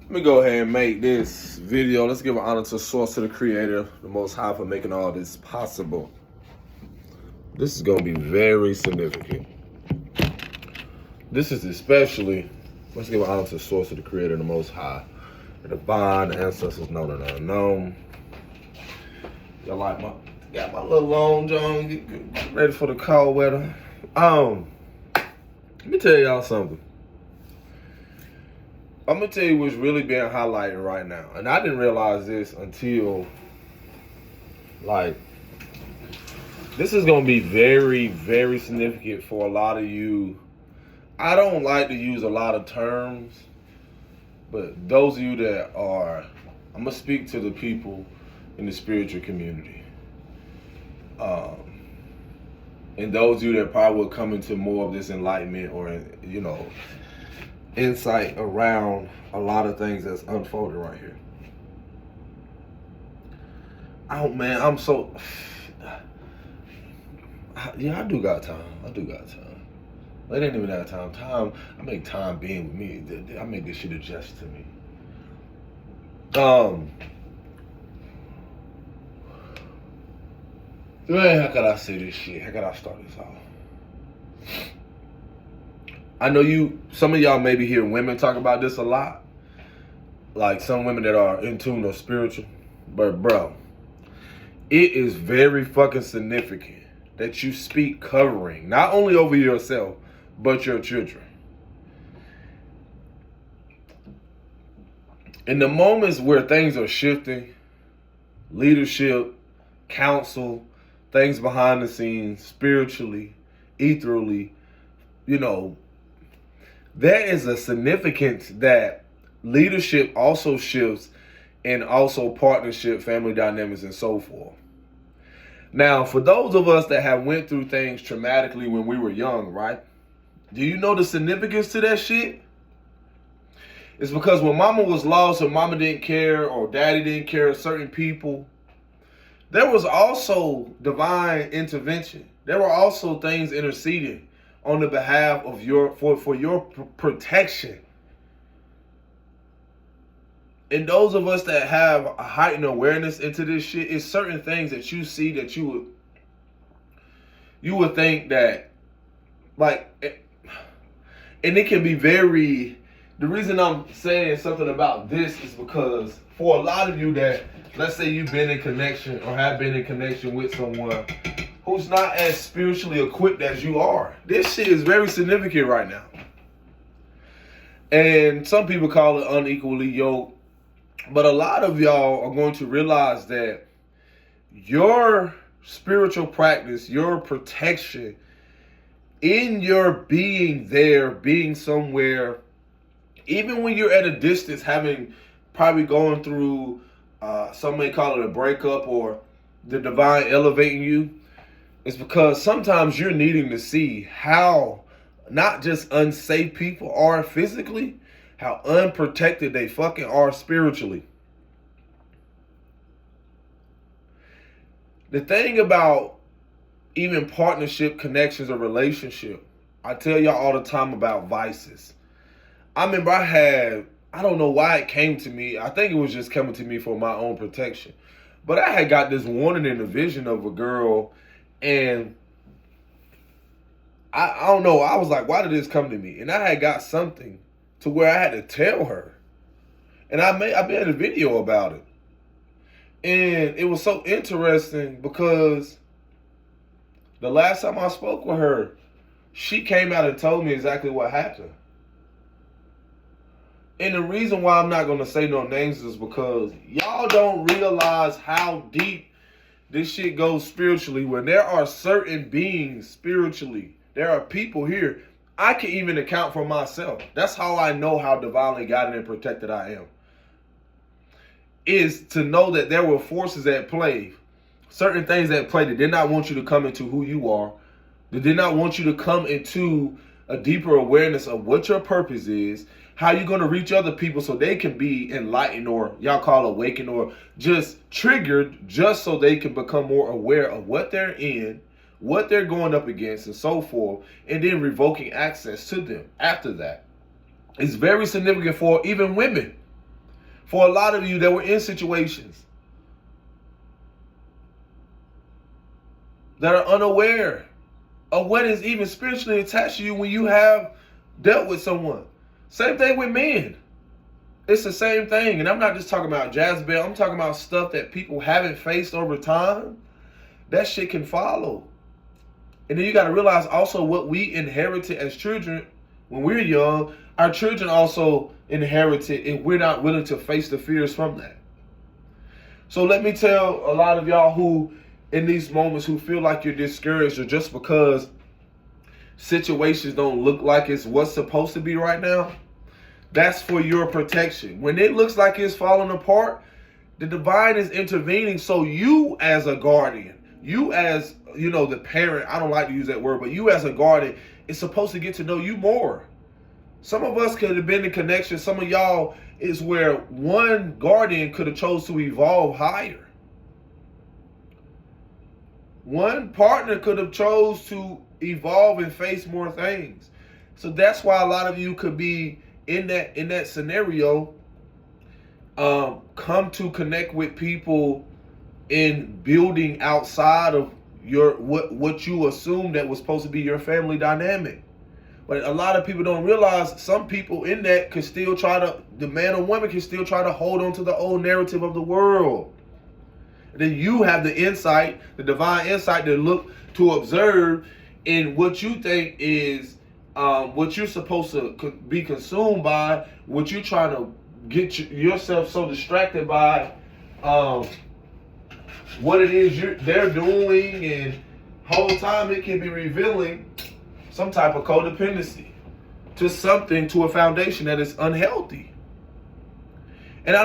Let me go ahead and make this video. Let's give an honor to Source, to the Creator, the Most High, for making all this possible. This is going to be very significant. This is especially, let's give an honor to Source, to the Creator, the Most High, the divine ancestors known and unknown. Y'all like got my little long john, get ready for the cold weather. Let me tell y'all something. I'm gonna tell you what's really being highlighted right now. And I didn't realize this until, this is gonna be very, very significant for a lot of you. I don't like to use a lot of terms, but those of you that are, I'm gonna speak to the people in the spiritual community. And those of you that probably will come into more of this enlightenment or, insight around a lot of things that's unfolding right here. Oh man, I'm so, yeah, I do got time. It ain't even that time. I make time being with me. I make this shit adjust to me. Man, how could I say this shit? How could I start this off? I know some of y'all maybe hear women talk about this a lot. Like some women that are in tune or spiritual. But bro, it is very fucking significant that you speak covering, not only over yourself, but your children. In the moments where things are shifting, leadership, counsel, things behind the scenes, spiritually, ethereally, there is a significance that leadership also shifts, and also partnership, family dynamics, and so forth. Now, for those of us that have went through things traumatically when we were young, right? Do you know the significance to that shit? It's because when mama was lost or mama didn't care or daddy didn't care of certain people, there was also divine intervention. There were also things interceding on the behalf of for your protection. And those of us that have a heightened awareness into this shit, it's certain things that you see that you would think that, and it can be very, the reason I'm saying something about this is because for a lot of you that, let's say you've been in connection or have been in connection with someone who's not as spiritually equipped as you are, this shit is very significant right now. And some people call it unequally yoked. But a lot of y'all are going to realize that your spiritual practice, your protection, in your being there, being somewhere, even when you're at a distance, having probably going through, some may call it a breakup or the divine elevating you, it's because sometimes you're needing to see how not just unsafe people are physically, how unprotected they fucking are spiritually. The thing about even partnership, connections, or relationship, I tell y'all all the time about vices. I remember I don't know why it came to me. I think it was just coming to me for my own protection. But I had got this warning in the vision of a girl, and I don't know. I was like, why did this come to me? And I had got something to where I had to tell her. And I made a video about it. And it was so interesting because the last time I spoke with her, she came out and told me exactly what happened. And the reason why I'm not going to say no names is because y'all don't realize how deep this shit goes spiritually. When there are certain beings spiritually, there are people here. I can even account for myself. That's how I know how divinely guided and protected I am. Is to know that there were forces at play, certain things at play that did not want you to come into who you are. They did not want you to come into a deeper awareness of what your purpose is, how you're going to reach other people so they can be enlightened, or y'all call awakened, or just triggered, just so they can become more aware of what they're in, what they're going up against, and so forth, and then revoking access to them after that. It's very significant for even women. For a lot of you that were in situations that are unaware of what is even spiritually attached to you when you have dealt with someone. Same thing with men. It's the same thing. And I'm not just talking about Jezebel. I'm talking about stuff that people haven't faced over time. That shit can follow. And then you got to realize also what we inherited as children when we were young. Our children also inherited, and we're not willing to face the fears from that. So let me tell a lot of y'all who in these moments who feel like you're discouraged or just because situations don't look like it's what's supposed to be right now, that's for your protection. When it looks like it's falling apart, the divine is intervening. So you as a guardian, you as, the parent, I don't like to use that word, but you as a guardian is supposed to get to know you more. Some of us could have been in connection. Some of y'all is where one guardian could have chose to evolve higher. One partner could have chose to evolve and face more things. So that's why a lot of you could be in that scenario, come to connect with people in building outside of your what you assume that was supposed to be your family dynamic. But a lot of people don't realize some people in that could still the man or woman can still try to hold on to the old narrative of the world. And then you have the insight, the divine insight to look, to observe in what you think is what you're supposed to be consumed by, what you're trying to get yourself so distracted by, what it is they're doing, and whole time it can be revealing some type of codependency to a foundation that is unhealthy. And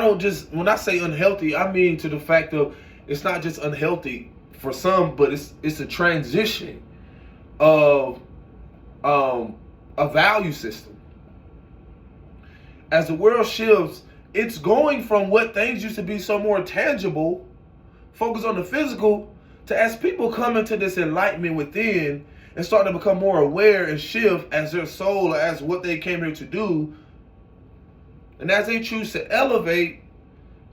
when I say unhealthy, I mean to the fact of it's not just unhealthy for some, but it's a transition of a value system. As the world shifts, it's going from what things used to be so more tangible, focus on the physical, to as people come into this enlightenment within and start to become more aware and shift as their soul or as what they came here to do, and as they choose to elevate,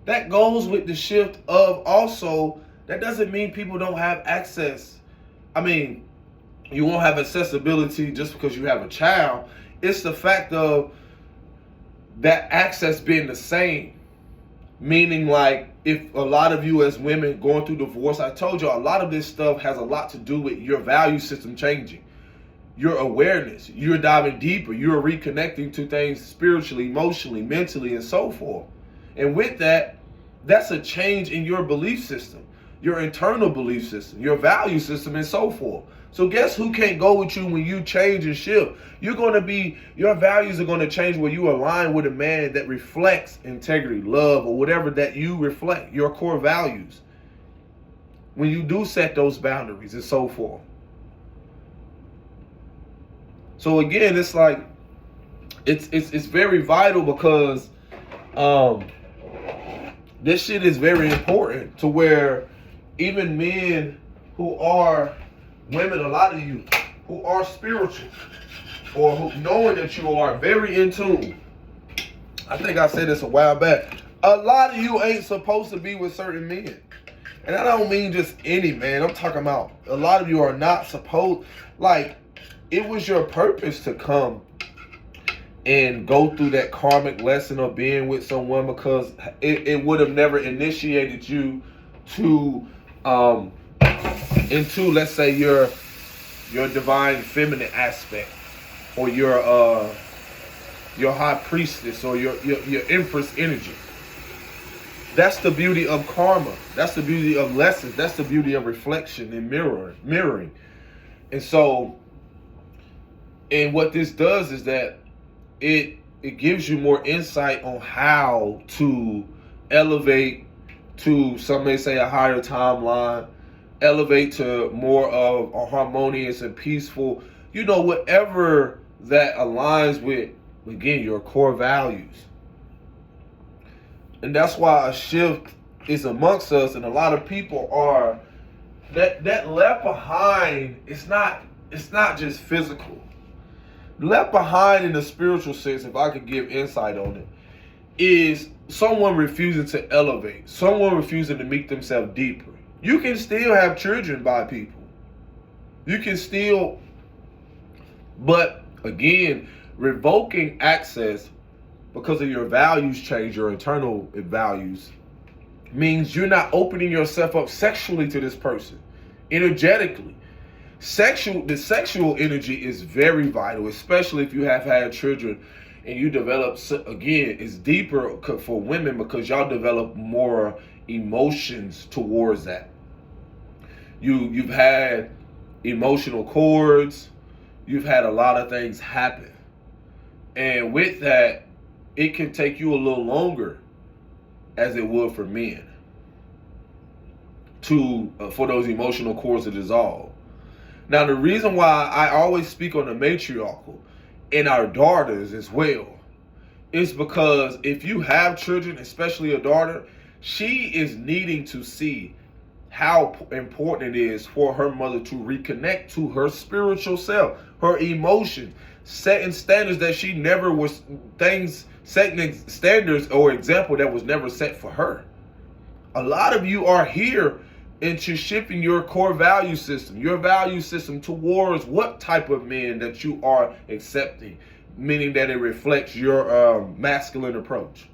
that goes with the shift of also, that doesn't mean people don't have access. I mean, you won't have accessibility just because you have a child. It's the fact of that access being the same. Meaning, like, if a lot of you as women going through divorce, I told you a lot of this stuff has a lot to do with your value system changing. Your awareness, you're diving deeper, you're reconnecting to things spiritually, emotionally, mentally, and so forth. And with that, that's a change in your belief system, your internal belief system, your value system, and so forth. So guess who can't go with you when you change and shift? Your values are going to change where you align with a man that reflects integrity, love, or whatever that you reflect, your core values. When you do set those boundaries and so forth. So again, it's like, it's very vital because this shit is very important to where even men who are women, a lot of you who are spiritual or who knowing that you are very in tune. I think I said this a while back. A lot of you ain't supposed to be with certain men. And I don't mean just any man. I'm talking about a lot of you are not supposed, like, it was your purpose to come and go through that karmic lesson of being with someone because it would have never initiated you to into, let's say, your divine feminine aspect, or your high priestess, or your empress energy. That's the beauty of karma. That's the beauty of lessons. That's the beauty of reflection and mirroring. And so, and what this does is that it gives you more insight on how to elevate to, some may say, a higher timeline, elevate to more of a harmonious and peaceful, whatever that aligns with, again, your core values. And that's why a shift is amongst us, and a lot of people are that left behind. It's not just physical. Left behind in the spiritual sense, if I could give insight on it, is someone refusing to elevate, someone refusing to make themselves deeper. You can still have children by people. You can still, but again, revoking access because of your values change, your internal values, means you're not opening yourself up sexually to this person, energetically. The sexual energy is very vital, especially if you have had children and you develop, again, it's deeper for women because y'all develop more emotions towards that. You've had emotional cords, you've had a lot of things happen. And with that, it can take you a little longer, as it would for men, for those emotional cords to dissolve. Now, the reason why I always speak on the matriarchal and our daughters as well is because if you have children, especially a daughter, she is needing to see how important it is for her mother to reconnect to her spiritual self, her emotions, setting standards that she never was, setting standards or example that was never set for her. A lot of you are here into shifting your core value system towards what type of men that you are accepting, meaning that it reflects your masculine approach.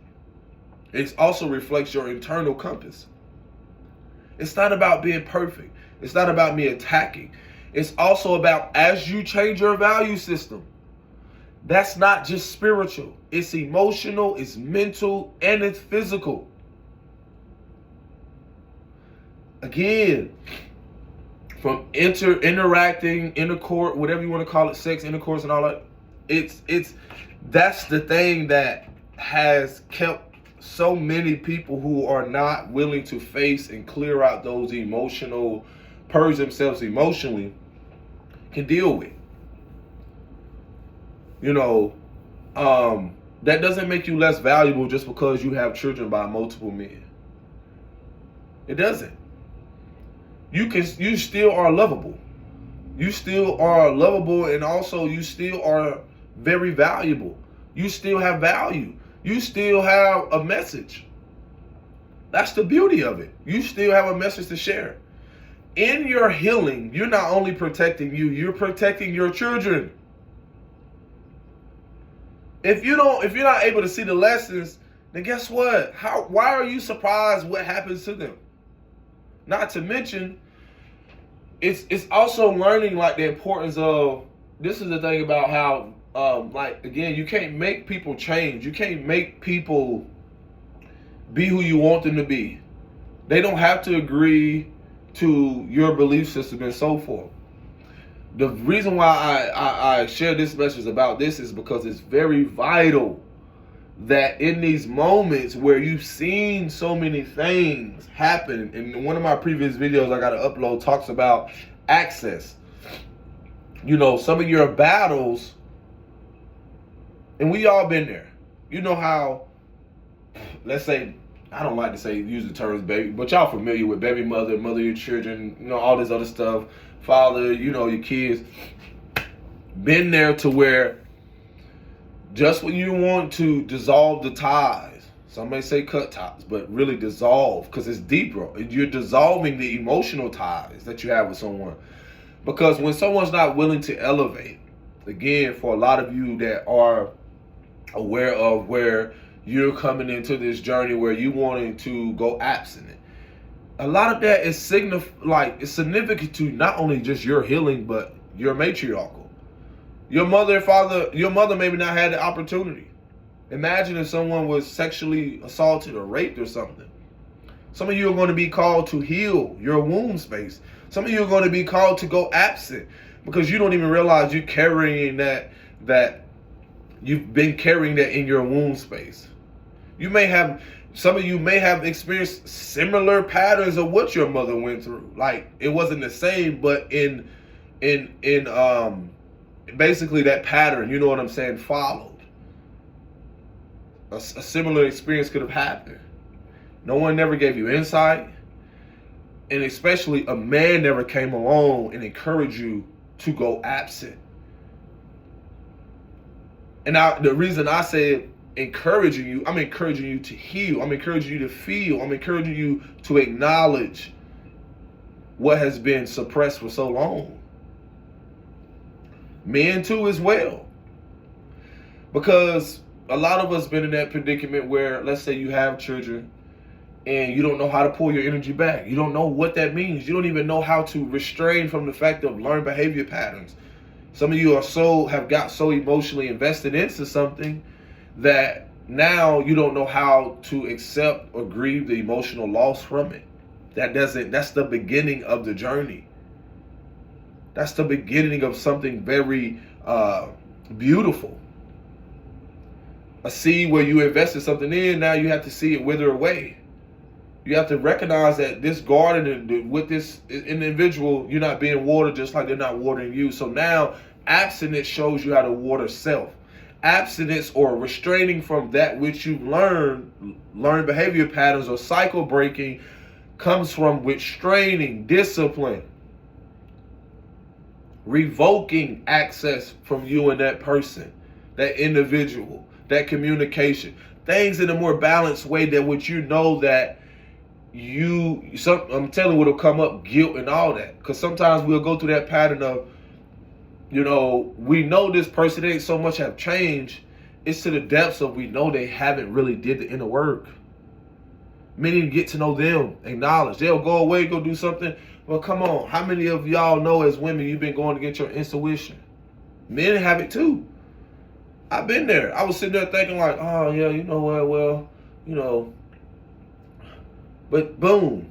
It also reflects your internal compass. It's not about being perfect. It's not about me attacking. It's also about, as you change your value system, that's not just spiritual. It's emotional, it's mental, and it's physical. Again, from interacting, intercourse, whatever you want to call it, sex, intercourse, and all that, that's the thing that has kept so many people who are not willing to face and clear out those emotional, purge themselves emotionally, can deal with. That doesn't make you less valuable just because you have children by multiple men. It doesn't. You still are lovable. You still are lovable, and also you still are very valuable. You still have value. You still have a message. That's the beauty of it. You still have a message to share. In your healing, you're not only protecting you, you're protecting your children. If you're not able to see the lessons, then guess what? Why are you surprised what happens to them? Not to mention, it's also learning like the importance of, this is the thing about how, again, you can't make people change. You can't make people be who you want them to be. They don't have to agree to your belief system and so forth. The reason why I share this message about this is because it's very vital that in these moments where you've seen so many things happen, and one of my previous videos I got to upload talks about access. Some of your battles, and we all been there. You know how, let's say, I don't like to use the terms baby, but y'all familiar with baby mother of your children, all this other stuff, father, your kids. Been there to where just when you want to dissolve the ties, some may say cut ties, but really dissolve, because it's deeper. You're dissolving the emotional ties that you have with someone. Because when someone's not willing to elevate, again, for a lot of you that are aware of where you're coming into this journey where you wanting to go abstinent, a lot of that is significant to not only just your healing, but your matriarchal. Your mother and father, your mother maybe not had the opportunity. Imagine if someone was sexually assaulted or raped or something. Some of you are going to be called to heal your womb space. Some of you are going to be called to go absent because you don't even realize you're carrying that you've been carrying that in your womb space. Some of you may have experienced similar patterns of what your mother went through. Like, it wasn't the same, but in basically that pattern, you know what I'm saying, followed. A similar experience could have happened. No one never gave you insight. And especially a man never came along and encouraged you to go absent. And the reason I said encouraging you. I'm encouraging you to heal. I'm encouraging you to feel. I'm encouraging you to acknowledge what has been suppressed for so long. Men too as well. Because a lot of us been in that predicament where, let's say you have children and you don't know how to pull your energy back. You don't know what that means. You don't even know how to restrain from the fact of learned behavior patterns. Some of you have got so emotionally invested into something that now you don't know how to accept or grieve the emotional loss from it. That's the beginning of the journey. That's the beginning of something very beautiful. A seed where you invested something in, now you have to see it wither away. You have to recognize that this garden with this individual, you're not being watered just like they're not watering you. So now abstinence shows you how to water self. Abstinence or restraining from that which you've learned behavior patterns or cycle breaking comes from restraining, discipline, revoking access from you and that person, that individual, that communication. Things in a more balanced way that which you know that I'm telling you what'll come up, guilt and all that. Because sometimes we'll go through that pattern of, we know this person ain't so much have changed. It's to the depths of we know they haven't really did the inner work. Meaning get to know them, acknowledge. They'll go away, go do something. Well, come on. How many of y'all know as women you've been going to get your intuition? Men have it too. I've been there. I was sitting there thinking like, oh yeah, you know what, well, but boom.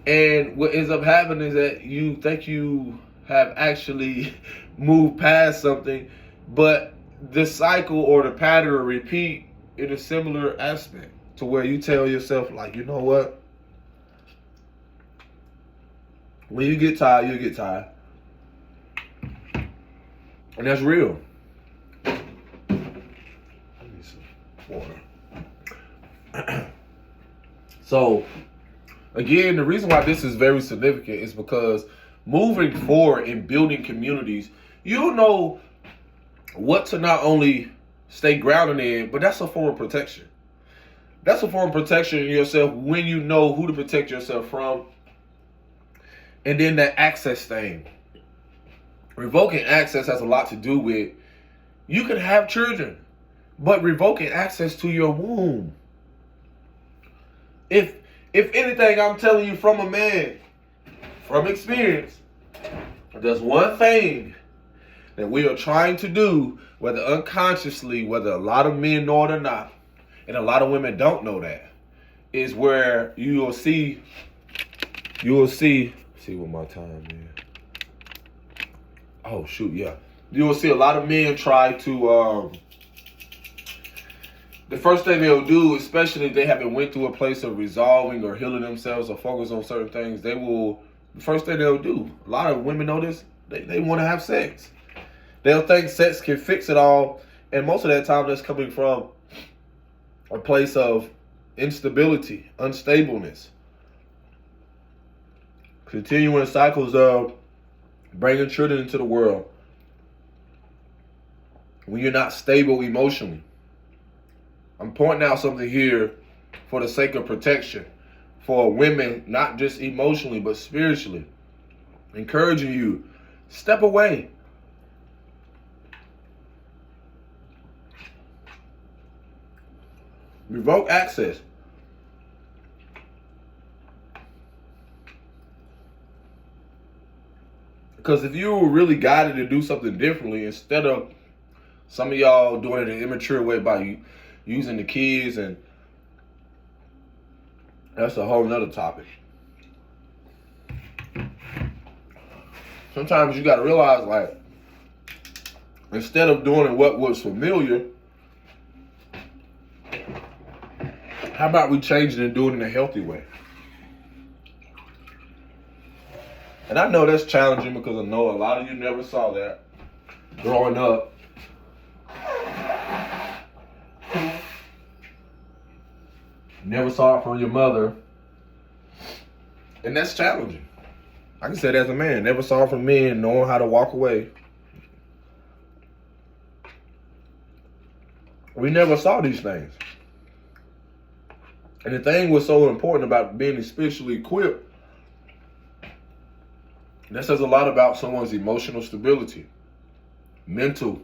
And what ends up happening is that you think you have actually moved past something, but the cycle or the pattern will repeat in a similar aspect to where you tell yourself like, you know what? When you get tired, you get tired. And that's real. I need some water. So, again, the reason why this is very significant is because moving forward in building communities, you know what to not only stay grounded in, but that's a form of protection. That's a form of protection in yourself when you know who to protect yourself from. And then that access thing. Revoking access has a lot to do with, you can have children, but revoking access to your womb. If anything, I'm telling you from a man, from experience, there's one thing that we are trying to do, whether unconsciously, whether a lot of men know it or not, and a lot of women don't know that, is where you will see what my time is. Oh shoot, yeah. You will see a lot of men try to the first thing they'll do, especially if they haven't went through a place of resolving or healing themselves or focus on certain things, the first thing they'll do, a lot of women know this, they want to have sex. They'll think sex can fix it all, and most of that time that's coming from a place of instability, unstableness. Continuing cycles of bringing children into the world when you're not stable emotionally. I'm pointing out something here for the sake of protection for women, not just emotionally, but spiritually. Encouraging you, step away. Revoke access. Because if you were really guided to do something differently, instead of some of y'all doing it in an immature way by using the kids, and that's a whole nother topic. Sometimes you got to realize, like, instead of doing what was familiar, how about we change it and do it in a healthy way? And I know that's challenging because I know a lot of you never saw that growing up. Never saw it from your mother. And that's challenging. I can say that as a man. Never saw it from men knowing how to walk away. We never saw these things. And the thing was so important about being spiritually equipped, that says a lot about someone's emotional stability, mental,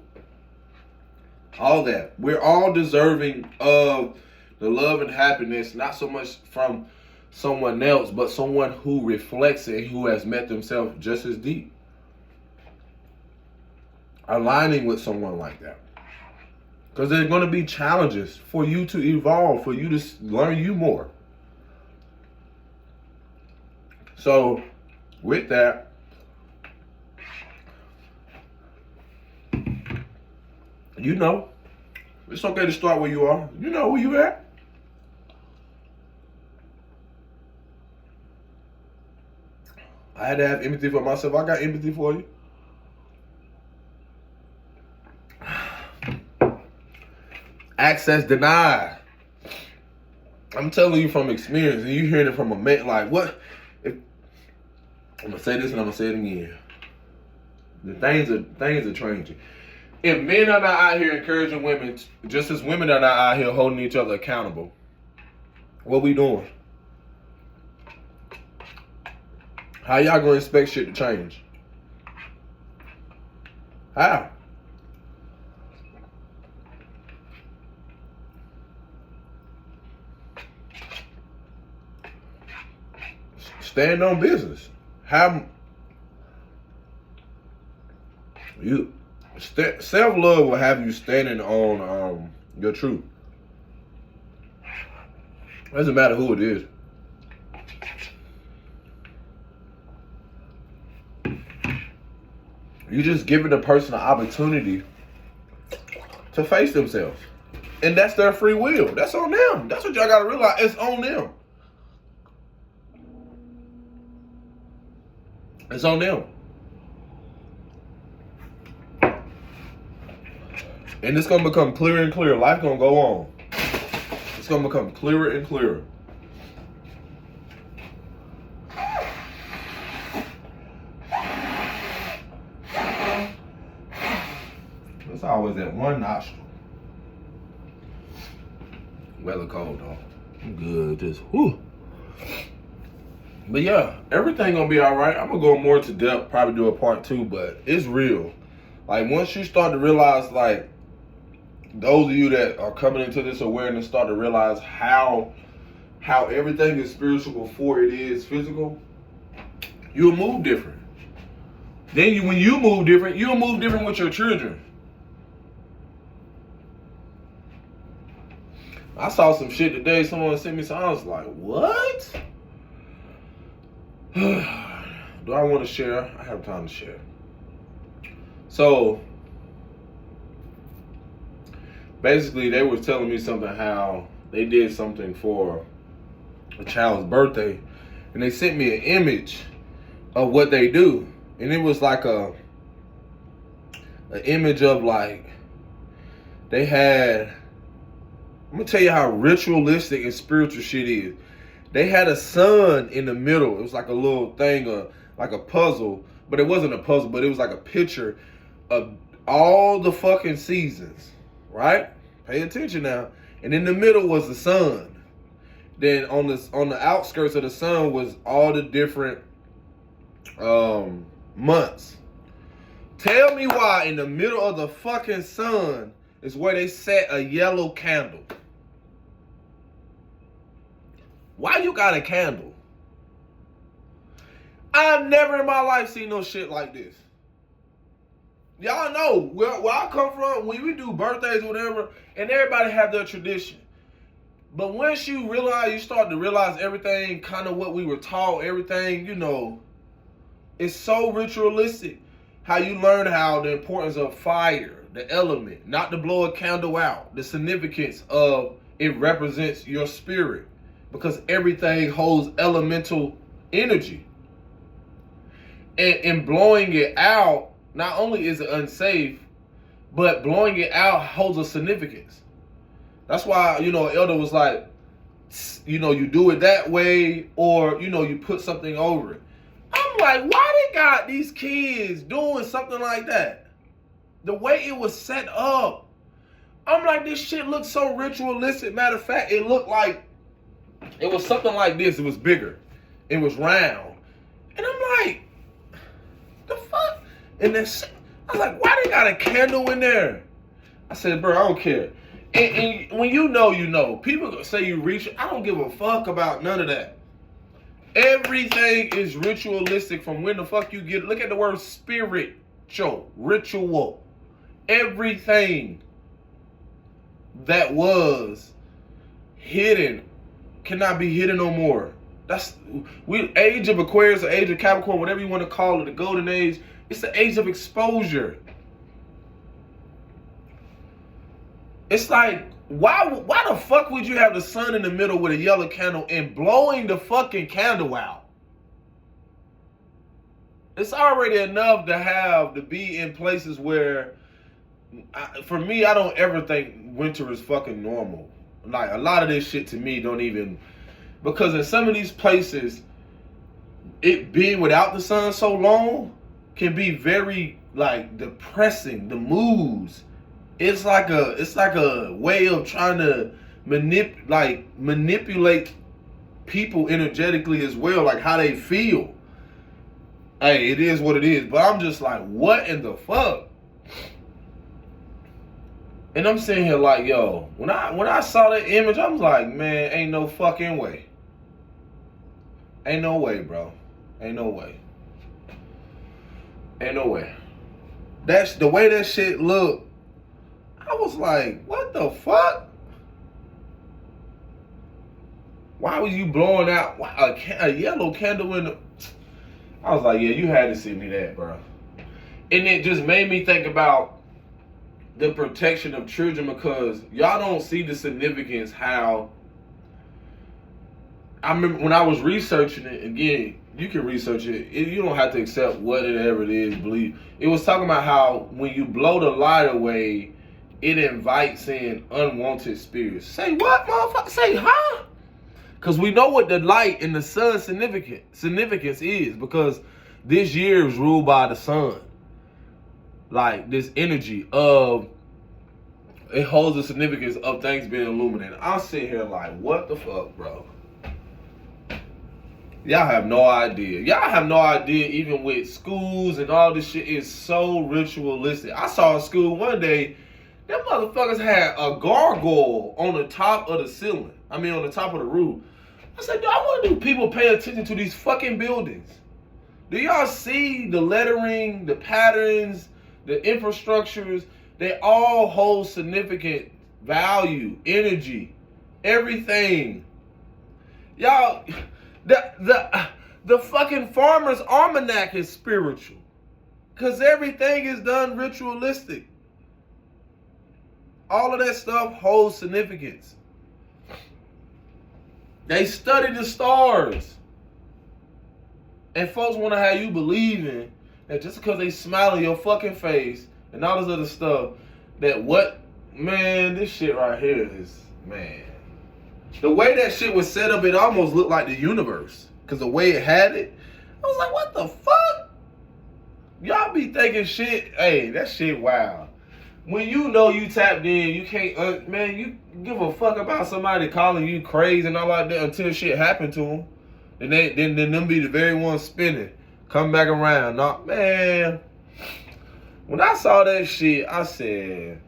all that. We're all deserving of the love and happiness, not so much from someone else, but someone who reflects it, who has met themselves just as deep. Aligning with someone like that. Because there are going to be challenges for you to evolve, for you to learn you more. So, with that, you know, it's okay to start where you are. You know where you at. I had to have empathy for myself. I got empathy for you. Access denied. I'm telling you from experience, and you hearing it from a man. Like, what? If, I'm gonna say this and I'm gonna say it again. The things are changing. If men are not out here encouraging women, just as women are not out here holding each other accountable, what we doing? How y'all gonna expect shit to change? How? Stand on business. Have you self-love will have you standing on your truth. Doesn't matter who it is. You just giving the person an opportunity to face themselves. And that's their free will. That's on them. That's what y'all gotta realize. It's on them. It's on them. And it's gonna become clearer and clearer. Life gonna go on. It's gonna become clearer and clearer. It's always that one nostril. Weather cold though. I'm good. Just whew. But yeah, everything gonna be all right. I'm gonna go more into depth, probably do a part 2, but it's real. Like once you start to realize, like those of you that are coming into this awareness start to realize how everything is spiritual before it is physical, you'll move different. Then when you move different, you'll move different with your children. I saw some shit today. Someone sent me something. I was like, what? Do I want to share? I have time to share. So, basically, they were telling me something how they did something for a child's birthday. And they sent me an image of what they do. And it was like an image of like, they had, I'm going to tell you how ritualistic and spiritual shit is. They had a sun in the middle. It was like a little thing, like a puzzle. But it wasn't a puzzle, but it was like a picture of all the fucking seasons, right? Pay attention now. And in the middle was the sun. Then on the outskirts of the sun was all the different months. Tell me why in the middle of the fucking sun is where they set a yellow candle. Why you got a candle? I've never in my life seen no shit like this. Y'all know where I come from, when we do birthdays or whatever, and everybody have their tradition. But once you realize, you start to realize everything, kind of what we were taught, everything, you know, it's so ritualistic. How you learn how the importance of fire, the element, not to blow a candle out, the significance of it represents your spirit. Because everything holds elemental energy. And blowing it out, not only is it unsafe, but blowing it out holds a significance. That's why, you know, Elder was like, you know, you do it that way, or, you know, you put something over it. I'm like, why they got these kids doing something like that? The way it was set up I'm like, this shit looks so ritualistic. Matter of fact, it looked like it was something like this. It was bigger. It was round. And I'm like, the fuck? And then I was like, why they got a candle in there? I said, bro, I don't care. And when you know, you know. People say you reach. I don't give a fuck about none of that. Everything is ritualistic from when the fuck you get. Look at the word spiritual, ritual. Everything that was hidden cannot be hidden no more. That's age of Aquarius or age of Capricorn, whatever you want to call it, the golden age. It's the age of exposure. It's like, why the fuck would you have the sun in the middle with a yellow candle and blowing the fucking candle out? It's already enough to be in places where, for me, I don't ever think winter is fucking normal. Like, a lot of this shit to me don't even, because in some of these places, it being without the sun so long can be very, like, depressing. The moods. It's like a way of trying to manipulate people energetically as well, like how they feel. Hey, it is what it is. But I'm just like, what in the fuck? And I'm sitting here like, yo, when I saw that image, I was like, man, ain't no fucking way. Ain't no way, bro. Ain't no way. Ain't no way. That's the way that shit looked. I was like, what the fuck? Why was you blowing out a yellow candle in the... I was like, yeah, you had to send me that, bro. And it just made me think about the protection of children, because y'all don't see the significance how... I remember when I was researching it, again, you can research it. You don't have to accept whatever it is, believe. It was talking about how when you blow the light away, it invites in unwanted spirits. Say what, motherfucker? Say, huh? Because we know what the light and the sun's significance is, because this year is ruled by the sun. Like, this energy of, it holds the significance of things being illuminated. I'll sit here like, what the fuck, bro? Y'all have no idea. Y'all have no idea, even with schools and all this shit is so ritualistic. I saw a school one day, them motherfuckers had a gargoyle on the top of the ceiling. I mean, on the top of the roof. I said, I want to do people pay attention to these fucking buildings. Do y'all see the lettering, the patterns, the infrastructures? They all hold significant value, energy, everything. Y'all, the fucking Farmer's Almanac is spiritual. Because everything is done ritualistic. All of that stuff holds significance. They study the stars. And folks want to have you believing that just because they smile in your fucking face and all this other stuff, that what, man, this shit right here is, man. The way that shit was set up, it almost looked like the universe. Because the way it had it, I was like, what the fuck? Y'all be thinking shit, hey, that shit wild. When you know you tapped in, you can't, man, you give a fuck about somebody calling you crazy and all like that until shit happened to them. Then them be the very ones spinning. Come back around. Nah, man, when I saw that shit, I said,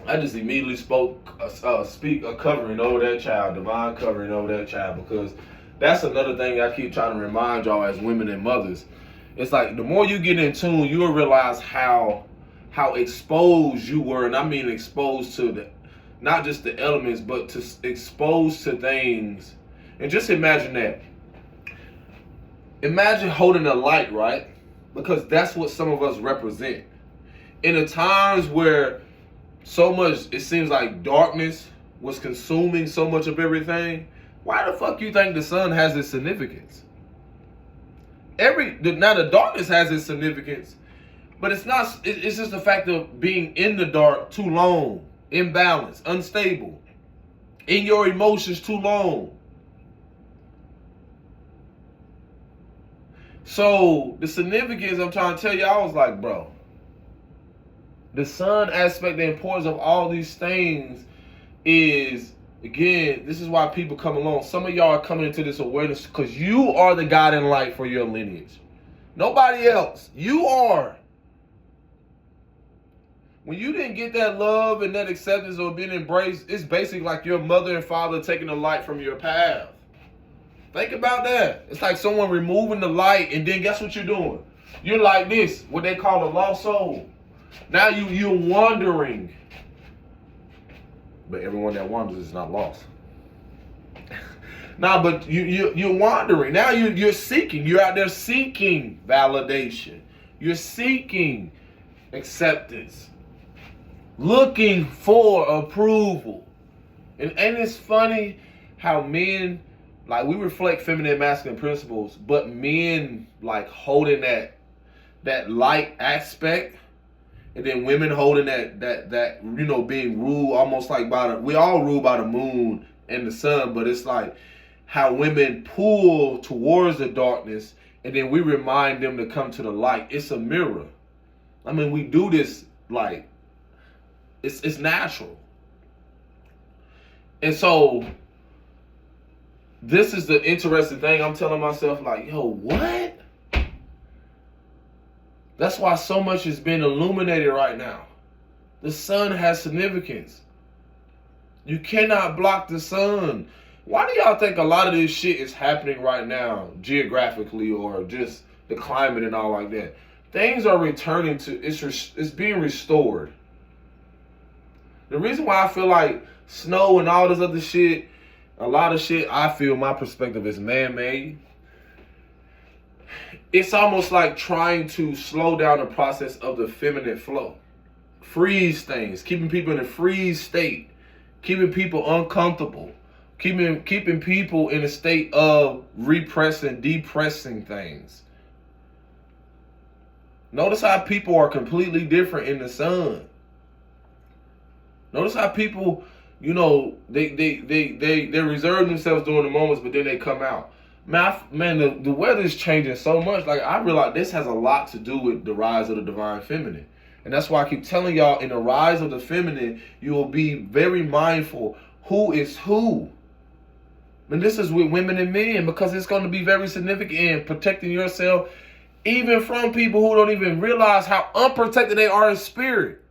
I just immediately speak a covering over that child, divine covering over that child, because that's another thing I keep trying to remind y'all as women and mothers. It's like the more you get in tune, you'll realize how exposed you were, and I mean exposed to not just the elements, but to exposed to things. And just imagine that. Imagine holding a light, right? Because that's what some of us represent. In the times where so much, it seems like darkness was consuming so much of everything, why the fuck you think the sun has its significance? Now the darkness has its significance, but it's not. It's just the fact of being in the dark too long, imbalanced, unstable, in your emotions too long. So the significance I'm trying to tell you, I was like, bro, The son aspect, the importance of all these things is, again, this is why people come along. Some of y'all are coming into this awareness because you are the guiding light for your lineage. Nobody else. You are. When you didn't get that love and that acceptance or being embraced, it's basically like your mother and father taking the light from your path. Think about that. It's like someone removing the light, and then guess what you're doing? You're like this, what they call a lost soul. Now you're wandering. But everyone that wanders is not lost. Nah, but you're wandering. Now you're seeking. You're out there seeking validation. You're seeking acceptance. Looking for approval. And it's funny how men, like, we reflect feminine and masculine principles, but men like holding that light aspect, and then women holding that you know, being ruled almost like we all rule by the moon and the sun, but it's like how women pull towards the darkness, and then we remind them to come to the light. It's a mirror. I mean, we do this like it's natural. And so this is the interesting thing. I'm telling myself, like, yo, what? That's why so much is being illuminated right now. The sun has significance. You cannot block the sun. Why do y'all think a lot of this shit is happening right now, geographically, or just the climate and all like that? Things are returning to, it's being restored. The reason why I feel like snow and all this other shit, a lot of shit, I feel, my perspective, is man-made. It's almost like trying to slow down the process of the feminine flow. Freeze things, keeping people in a freeze state, keeping people uncomfortable, keeping people in a state of repressing, depressing things. Notice how people are completely different in the sun. Notice how people, you know, they reserve themselves during the moments, but then they come out. Man, the weather is changing so much. Like, I realize this has a lot to do with the rise of the divine feminine. And that's why I keep telling y'all, in the rise of the feminine, you will be very mindful who is who. And this is with women and men, because it's going to be very significant in protecting yourself, even from people who don't even realize how unprotected they are in spirit.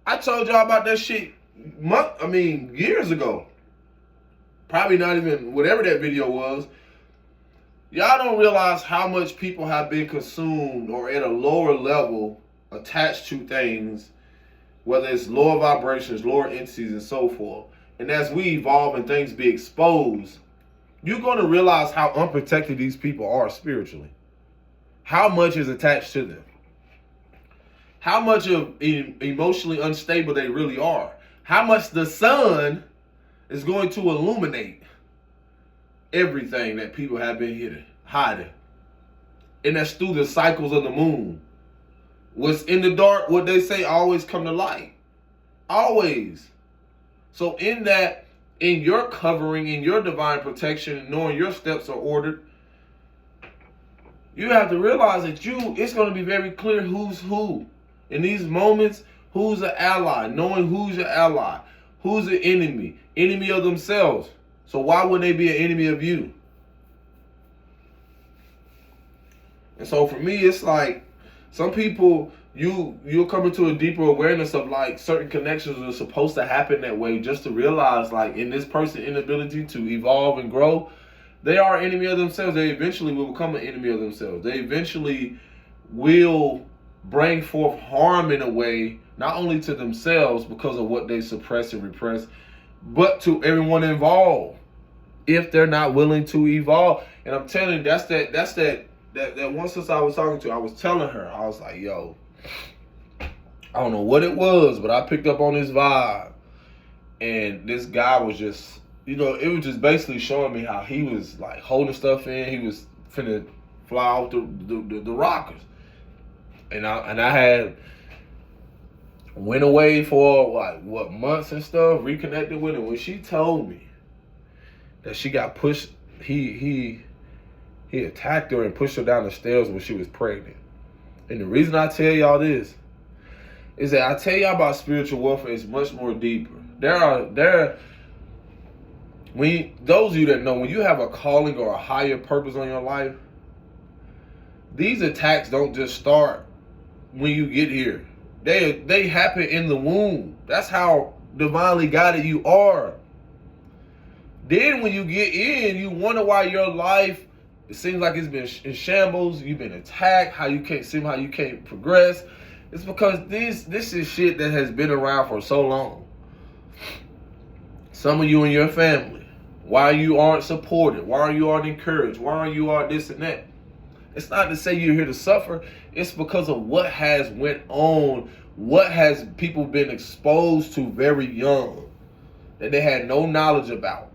I told y'all about that shit years ago. Probably not even whatever that video was. Y'all don't realize how much people have been consumed or at a lower level attached to things, whether it's lower vibrations, lower entities, and so forth. And as we evolve and things be exposed, you're going to realize how unprotected these people are spiritually. How much is attached to them. How much of emotionally unstable they really are. How much the sun is going to illuminate everything that people have been hiding. And that's through the cycles of the moon. What's in the dark, what they say, always come to light. Always. So in that, in your covering, in your divine protection, knowing your steps are ordered, you have to realize that it's going to be very clear who's who. In these moments, who's an ally, knowing who's your ally, who's an enemy of themselves. So why would they be an enemy of you? And so for me, it's like some people, you'll come into a deeper awareness of like certain connections are supposed to happen that way, just to realize like in this person's inability to evolve and grow, they are an enemy of themselves. They eventually will become an enemy of themselves. They eventually will bring forth harm in a way, not only to themselves because of what they suppress and repress, but to everyone involved if they're not willing to evolve. And I'm telling you, that's that one sister I was talking to. I was telling her, I was like, yo, I don't know what it was, but I picked up on this vibe. And this guy was just, you know, it was just basically showing me how he was like holding stuff in. He was finna fly off the rockers. And I had went away for what months and stuff, reconnected with her. When she told me that she got pushed, he attacked her and pushed her down the stairs when she was pregnant. And the reason I tell y'all this is that I tell y'all about spiritual warfare is much more deeper. Those of you that know, when you have a calling or a higher purpose on your life, these attacks don't just start when you get here. They happen in the womb. That's how divinely guided you are. Then when you get in, you wonder why your life, it seems like it's been in shambles. You've been attacked. How you can't progress. It's because this is shit that has been around for so long. Some of you and your family, why you aren't supported, why you aren't encouraged, why you are this and that. It's not to say you're here to suffer. It's because of what has went on, what has people been exposed to very young that they had no knowledge about.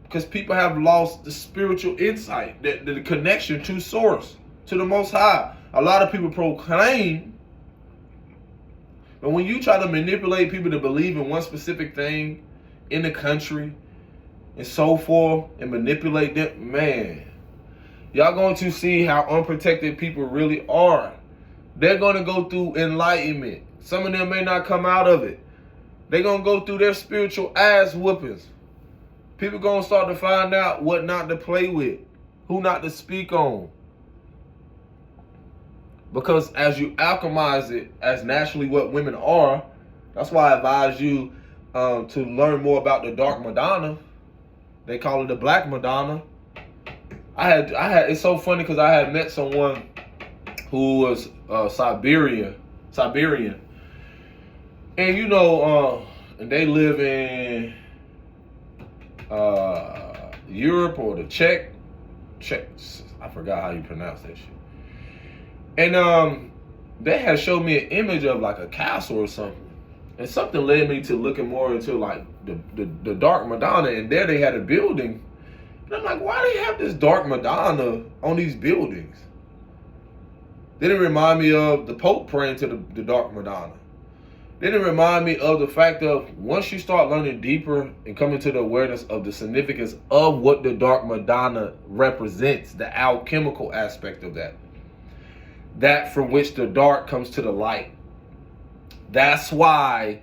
Because people have lost the spiritual insight, the connection to source, to the Most High. A lot of people proclaim, but when you try to manipulate people to believe in one specific thing in the country and so forth and manipulate them, man, y'all going to see how unprotected people really are. They're going to go through enlightenment. Some of them may not come out of it. They're going to go through their spiritual ass whoopings. People going to start to find out what not to play with, who not to speak on. Because as you alchemize it as naturally what women are, that's why I advise you to learn more about the dark Madonna. They call it the black Madonna. I had. It's so funny because I had met someone who was Siberian, and you know, and they live in Europe or the Czech. I forgot how you pronounce that shit. And they had showed me an image of like a castle or something, and something led me to looking more into like the dark Madonna. And there they had a building. And I'm like, why do they have this dark Madonna on these buildings? Then it remind me of the Pope praying to the dark Madonna. Then it remind me of the fact of once you start learning deeper and coming to the awareness of the significance of what the dark Madonna represents, the alchemical aspect of that from which the dark comes to the light. That's why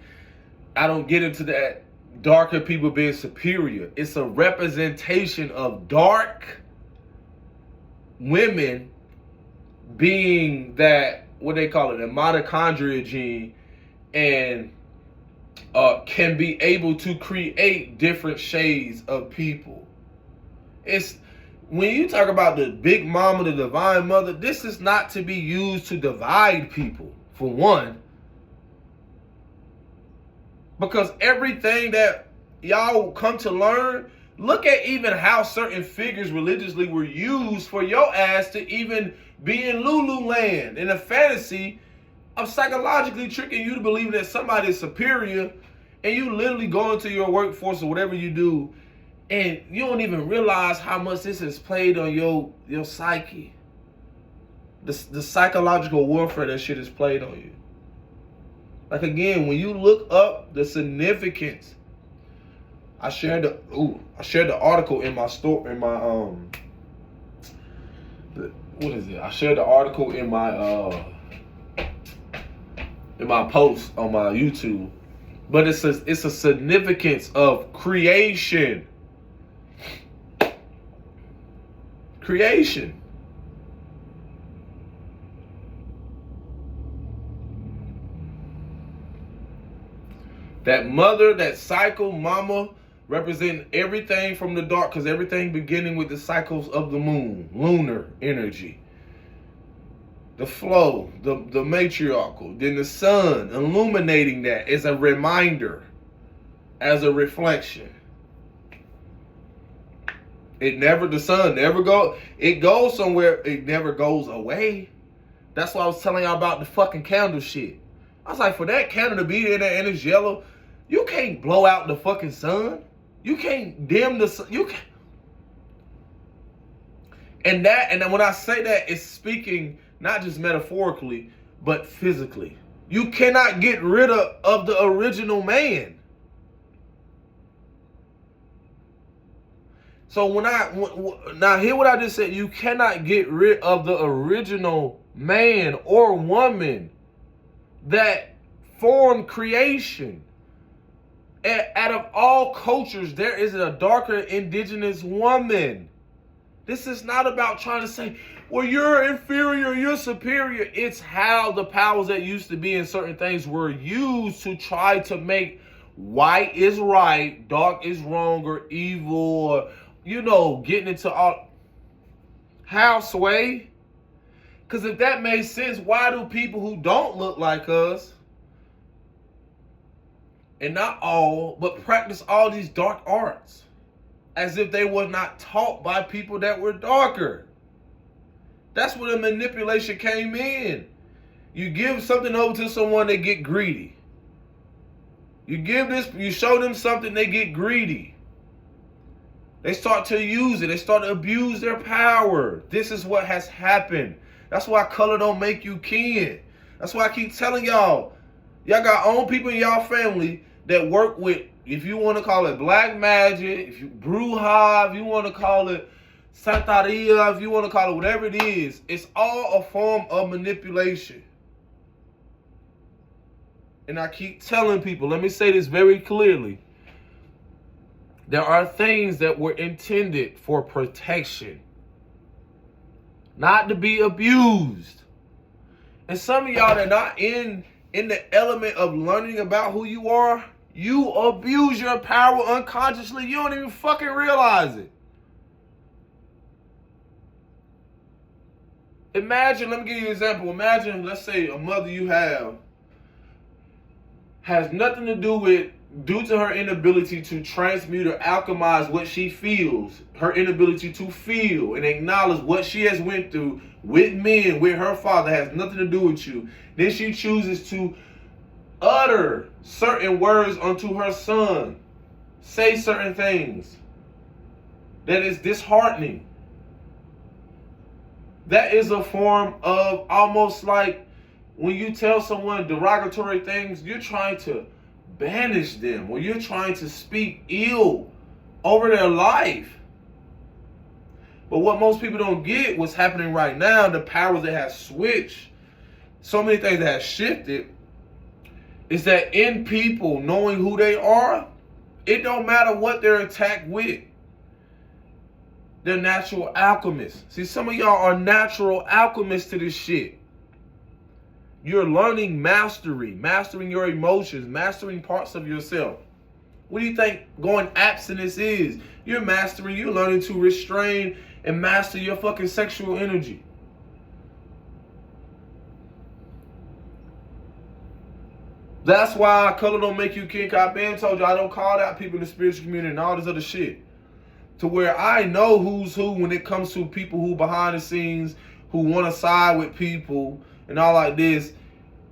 I don't get into that darker people being superior. It's a representation of dark women being that, what they call it, a mitochondria gene, and can be able to create different shades of people. It's when you talk about the big mama, the divine mother, this is not to be used to divide people, for one. Because everything that y'all come to learn, look at even how certain figures religiously were used for your ass to even be in Lulu land, in a fantasy of psychologically tricking you to believe that somebody is superior, and you literally go into your workforce or whatever you do, and you don't even realize how much this has played on your psyche. The psychological warfare that shit has played on you. Like again, when you look up the significance, I shared the article in my store, in my what is it? I shared the article in my post on my YouTube. But it's a significance of creation. Creation. That mother, that cycle, mama, represent everything from the dark, because everything beginning with the cycles of the moon, lunar energy. The flow, the matriarchal, then the sun, illuminating that as a reminder, as a reflection. The sun never goes, it goes somewhere, it never goes away. That's why I was telling y'all about the fucking candle shit. I was like, for that candle to be there and it's yellow, you can't blow out the fucking sun. You can't dim the sun. You can't. And then when I say that, it's speaking not just metaphorically, but physically. You cannot get rid of the original man. So now hear what I just said. You cannot get rid of the original man or woman that formed creation. Out of all cultures, there is a darker indigenous woman. This is not about trying to say, well, you're inferior, you're superior. It's how the powers that used to be in certain things were used to try to make white is right, dark is wrong, or evil, or, getting into all. How, Sway? Because if that makes sense, why do people who don't look like us, and not all, but practice all these dark arts as if they were not taught by people that were darker? That's where the manipulation came in. You give something over to someone, they get greedy. You show them something, they get greedy. They start to use it. They start to abuse their power. This is what has happened. That's why color don't make you kin. That's why I keep telling y'all got own people in y'all family that work with, if you want to call it black magic, if you bruja, if you want to call it Santeria, if you want to call it whatever it is, it's all a form of manipulation. And I keep telling people, let me say this very clearly. There are things that were intended for protection, not to be abused. And some of y'all that are not in the element of learning about who you are, you abuse your power unconsciously. You don't even fucking realize it. Imagine, let me give you an example. Imagine, let's say a mother you have has nothing to do with, due to her inability to transmute or alchemize what she feels, her inability to feel and acknowledge what she has went through with men, with her father, has nothing to do with you. Then she chooses to utter certain words unto her son, say certain things that is disheartening. That is a form of almost like when you tell someone derogatory things, you're trying to banish them, or you're trying to speak ill over their life. But what most people don't get, what's happening right now, the powers that have switched, so many things that have shifted, is that in people knowing who they are, it don't matter what they're attacked with. They're natural alchemists. See, some of y'all are natural alchemists to this shit. You're learning mastery, mastering your emotions, mastering parts of yourself. What do you think going abstinence is? You're learning to restrain and master your fucking sexual energy. That's why color don't make you king. I've been told you I don't call out people in the spiritual community and all this other shit. To where I know who's who when it comes to people who behind the scenes, who want to side with people and all like this,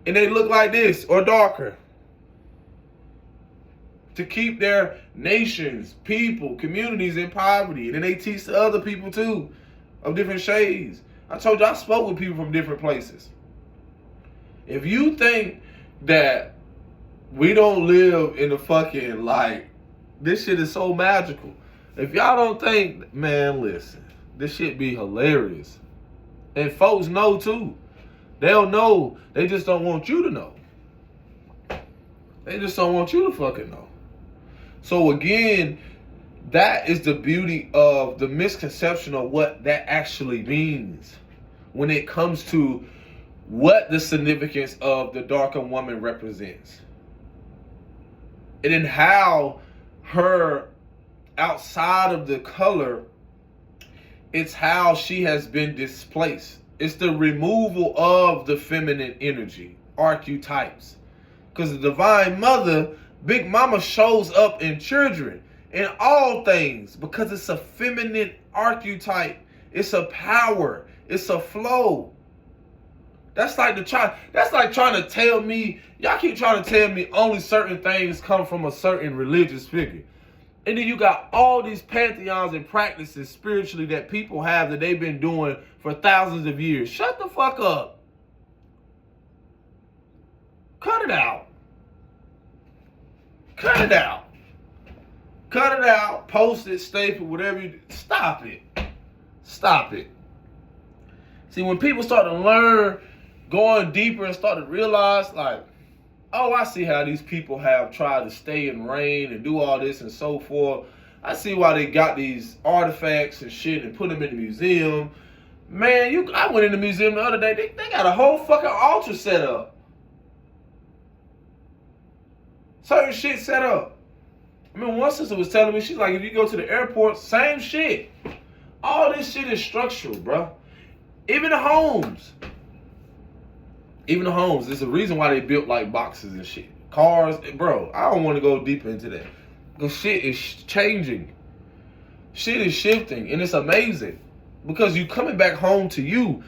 and they look like this or darker, to keep their nations, people, communities in poverty. And then they teach the other people too, of different shades. I told you I spoke with people from different places. If you think that we don't live in the fucking, like, this shit is so magical. If y'all don't think, man, listen, this shit be hilarious. And folks know too. They'll know. They just don't want you to know. They just don't want you to fucking know. So again, that is the beauty of the misconception of what that actually means when it comes to what the significance of the darker woman represents. And then how her, outside of the color, it's how she has been displaced. It's the removal of the feminine energy, archetypes. Because the Divine Mother, Big Mama, shows up in children, in all things, because it's a feminine archetype. It's a power. It's a flow. That's like trying to tell me, y'all keep trying to tell me only certain things come from a certain religious figure. And then you got all these pantheons and practices spiritually that people have that they've been doing for thousands of years. Shut the fuck up. Cut it out. Cut it out. Cut it out. Post it, staple, whatever you do. Stop it. Stop it. See, when people start to learn, going deeper and start to realize, like, Oh, I see how these people have tried to stay in rain and do all this and so forth. I see why they got these artifacts and shit and put them in the museum. Man, I went in the museum the other day. They got a whole fucking altar set up. Certain shit set up. I mean, one sister was telling me, she's like, if you go to the airport, same shit. All this shit is structural, bro. Even the homes. Even the homes. There's a reason why they built like boxes and shit. Cars, bro. I don't want to go deeper into that. Because shit is changing. Shit is shifting. And it's amazing. Because you coming back home to you.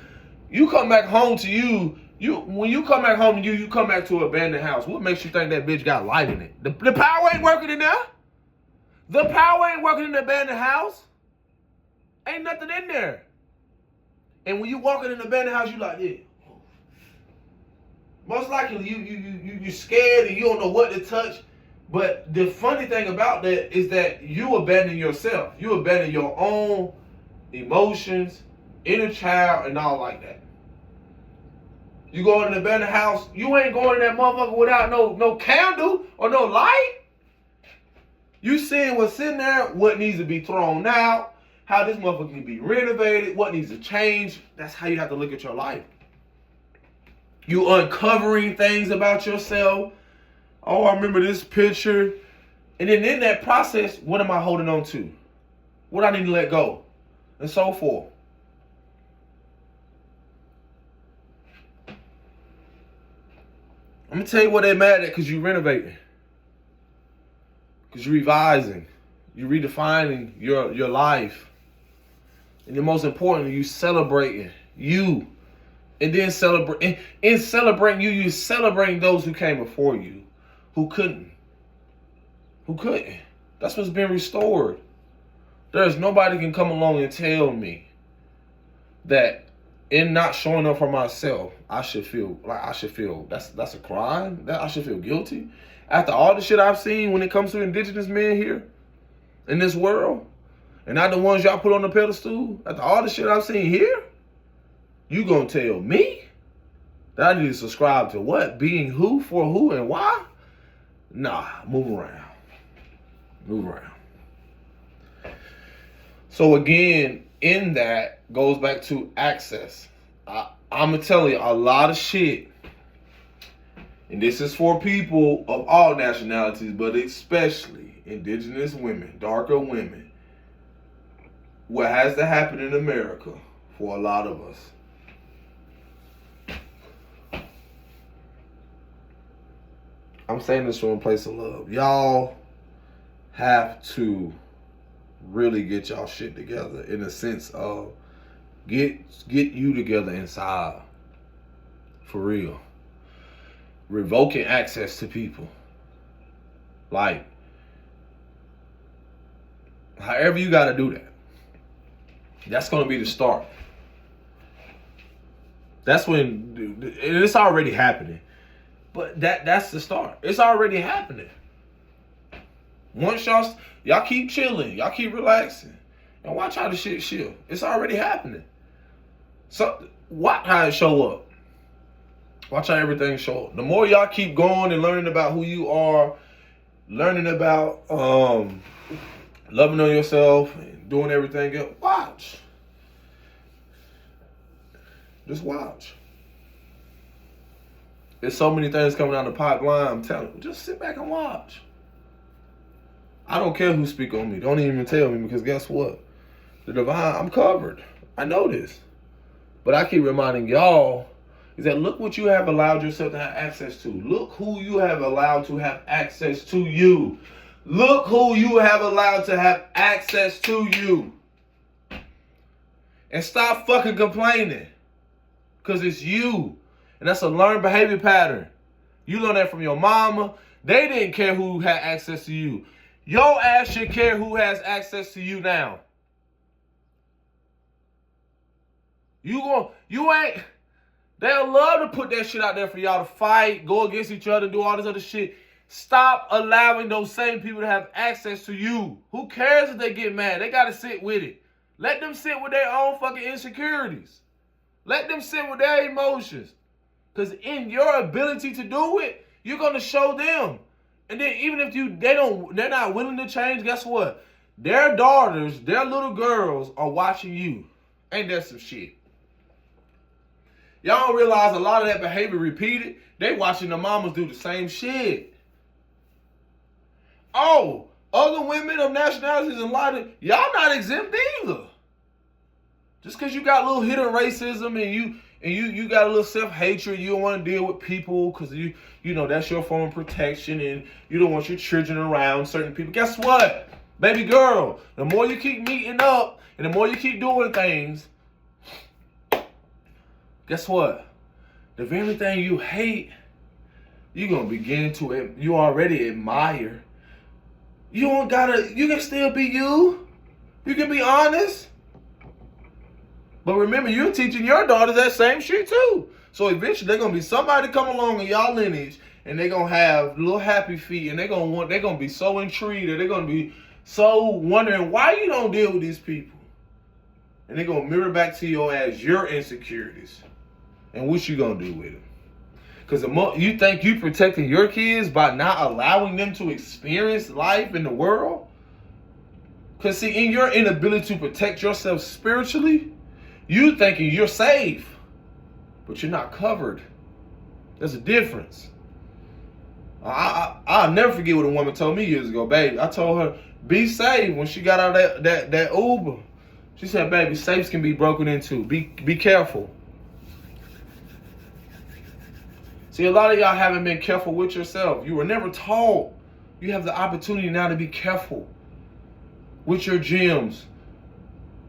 You come back home to you. When you come back home to you come back to an abandoned house. What makes you think that bitch got light in it? The power ain't working in there. The power ain't working in the abandoned house. Ain't nothing in there. And when you walk in an abandoned house, you like, yeah. Most likely you scared and you don't know what to touch. But the funny thing about that is that you abandon yourself. You abandon your own emotions, inner child, and all like that. You go in an abandoned house, you ain't going in that motherfucker without no candle or no light. You seeing what's in there, what needs to be thrown out, how this motherfucker can be renovated, what needs to change. That's how you have to look at your life. You uncovering things about yourself. Oh, I remember this picture. And then in that process, what am I holding on to? What I need to let go? And so forth. I'm going to tell you what they're mad at, because you're renovating. Because you're revising. You're redefining your life. And the most important, you celebrating you. And then in celebrating you, you celebrating those who came before you, who couldn't. That's what's been restored. There's nobody can come along and tell me that in not showing up for myself, I should feel that's a crime. That I should feel guilty. After all the shit I've seen when it comes to indigenous men here in this world, and not the ones y'all put on the pedestal, after all the shit I've seen here, you gonna tell me that I need to subscribe to what? Being who, for who, and why? Nah, move around. Move around. So again, in that goes back to access. I'm going to tell you a lot of shit. And this is for people of all nationalities, but especially indigenous women, darker women. What has to happen in America for a lot of us. I'm saying this from a place of love. Y'all have to really get y'all shit together in a sense of get you together inside. For real. Revoking access to people. Like, however you got to do that. That's going to be the start. That's when, and it's already happening. But that's the start. It's already happening. Once y'all keep chilling, y'all keep relaxing, and watch how the shit shift. It's already happening. So watch how it show up. Watch how everything show up. The more y'all keep going and learning about who you are, learning about loving on yourself and doing everything else, watch. Just watch. There's so many things coming down the pipeline. I'm telling you, just sit back and watch. I don't care who speak on me. Don't even tell me, because guess what? The divine, I'm covered. I know this. But I keep reminding y'all is that look what you have allowed yourself to have access to. Look who you have allowed to have access to you. Look who you have allowed to have access to you. And stop fucking complaining. Because it's you. And that's a learned behavior pattern. You learned that from your mama. They didn't care who had access to you. Your ass should care who has access to you now. They'll love to put that shit out there for y'all to fight, go against each other, do all this other shit. Stop allowing those same people to have access to you. Who cares if they get mad? They got to sit with it. Let them sit with their own fucking insecurities. Let them sit with their emotions. Because in your ability to do it, You're gonna show them. And then even if they're not willing to change, guess what? Their daughters, their little girls are watching you. Ain't that some shit? Y'all don't realize a lot of that behavior repeated. They watching the mamas do the same shit. Oh, other women of nationalities and a lot of y'all not exempt either. Just because you got a little hidden racism and you got a little self-hatred, you don't want to deal with people because you know that's your form of protection and you don't want your children around certain people. Guess what? Baby girl, the more you keep meeting up and the more you keep doing things, guess what? The very thing you hate, you're going to begin to, you already admire. You can still be you. You can be honest. But remember, you're teaching your daughters that same shit too. So eventually they're going to be somebody come along in y'all lineage and they're going to have little happy feet and they're going to be so intrigued or they're going to be so wondering why you don't deal with these people. And they're going to mirror back to you as your insecurities. And what you going to do with them? Because you think you protecting your kids by not allowing them to experience life in the world? Because see, in your inability to protect yourself spiritually, you thinking you're safe, but you're not covered. There's a difference. I'll never forget what a woman told me years ago, baby. I told her, be safe when she got out of that Uber. She said, baby, safes can be broken into. Be careful. See, a lot of y'all haven't been careful with yourself. You were never taught. You have the opportunity now to be careful with your gems,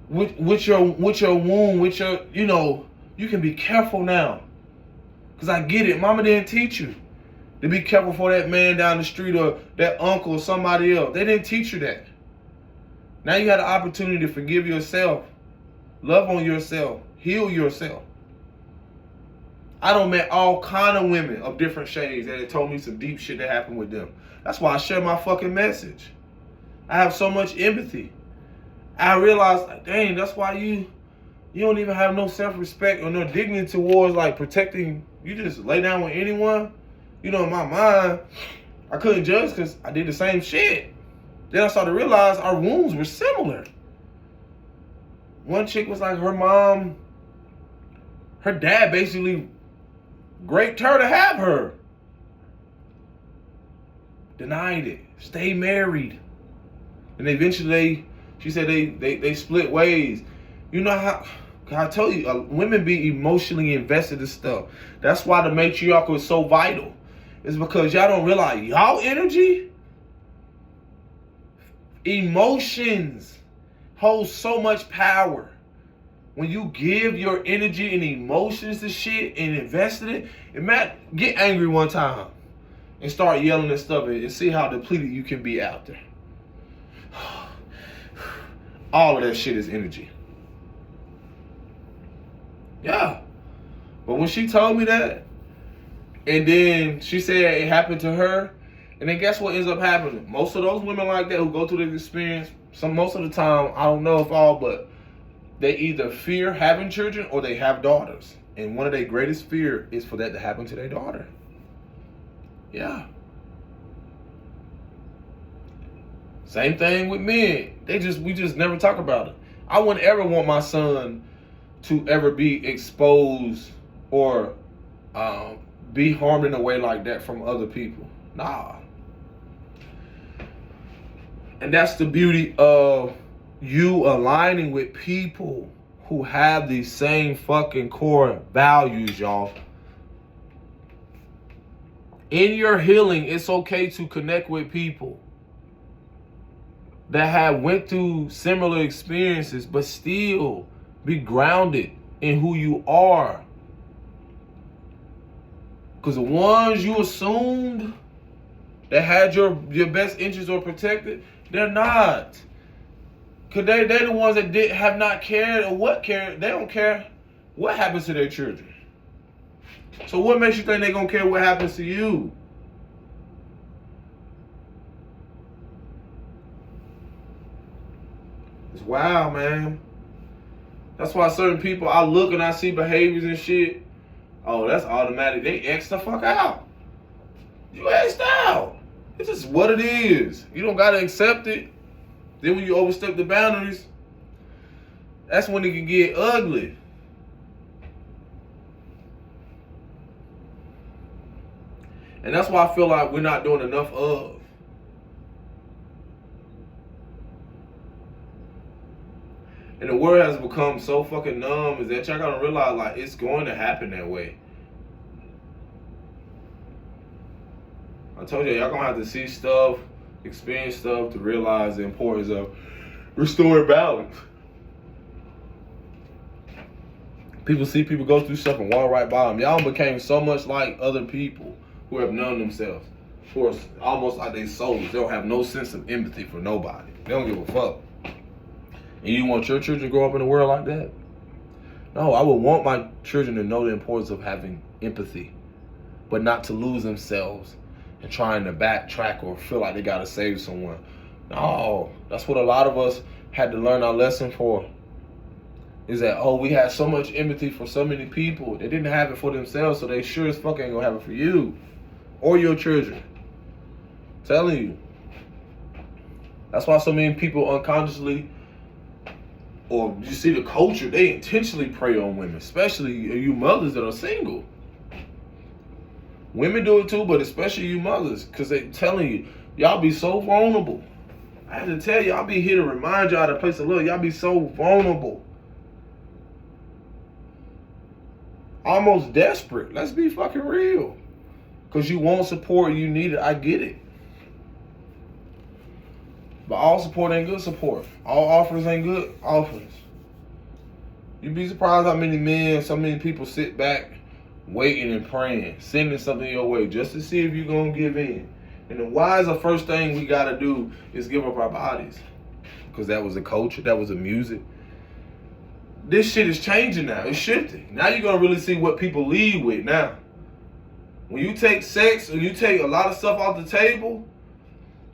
with your womb, with your, you can be careful now. Because I get it. Mama didn't teach you to be careful for that man down the street or that uncle or somebody else. They didn't teach you that. Now you got the opportunity to forgive yourself, love on yourself, heal yourself. I done met all kind of women of different shades that had told me some deep shit that happened with them. That's why I share my fucking message. I have so much empathy. I realized, like, dang, that's why you don't even have no self-respect or no dignity towards like protecting. You just lay down with anyone. In my mind, I couldn't judge because I did the same shit. Then I started to realize our wounds were similar. One chick was like her dad basically raped her to have her. Denied it. Stayed married. And eventually she said they split ways. You know how, I told you, women be emotionally invested in stuff. That's why the matriarchal is so vital. It's because y'all don't realize y'all energy, emotions hold so much power. When you give your energy and emotions to shit and invest in it, get angry one time and start yelling and stuff and see how depleted you can be out there. All of that shit is energy. Yeah. But when she told me that, and then she said it happened to her, and then guess what ends up happening? Most of those women like that who go through this experience, most of the time, I don't know if all, but they either fear having children or they have daughters. And one of their greatest fear is for that to happen to their daughter. Yeah. Same thing with men. We just never talk about it. I wouldn't ever want my son to ever be exposed or be harmed in a way like that from other people. Nah. And that's the beauty of you aligning with people who have these same fucking core values, y'all. In your healing, it's okay to connect with people that have went through similar experiences, but still be grounded in who you are. Because the ones you assumed that had your best interests or protected, they're not. Because they're the ones that have not cared or what cared. They don't care what happens to their children. So what makes you think they're going to care what happens to you? It's wild, man. That's why certain people, I look and I see behaviors and shit. Oh, that's automatic. They X the fuck out. You asked out. It's just what it is. You don't gotta accept it. Then when you overstep the boundaries, that's when it can get ugly. And that's why I feel like we're not doing enough of. And the world has become so fucking numb is that y'all gotta realize like it's going to happen that way. I told you, y'all gonna have to see stuff, experience stuff to realize the importance of restoring balance. People see people go through stuff and walk right by them. Y'all became so much like other people who have known themselves, who are almost like they souls. They don't have no sense of empathy for nobody. They don't give a fuck. And you want your children to grow up in a world like that? No, I would want my children to know the importance of having empathy, but not to lose themselves and trying to backtrack or feel like they gotta save someone. No, that's what a lot of us had to learn our lesson for. Is that, oh, we had so much empathy for so many people. They didn't have it for themselves, so they sure as fuck ain't gonna have it for you or your children. I'm telling you. That's why so many people unconsciously, or you see the culture, they intentionally prey on women, especially you mothers that are single. Women do it too, but especially you mothers, because they telling you, y'all be so vulnerable. I had to tell you, I'll be here to remind y'all to place a little. Y'all be so vulnerable. Almost desperate. Let's be fucking real. Because you want support, you need it. I get it. But all support ain't good support. All offers ain't good offers. You'd be surprised how many men, so many people sit back waiting and praying, sending something your way just to see if you're going to give in. And the wiser first thing we got to do is give up our bodies. Because that was a culture, that was a music. This shit is changing now. It's shifting. Now you're going to really see what people lead with now. When you take sex and you take a lot of stuff off the table,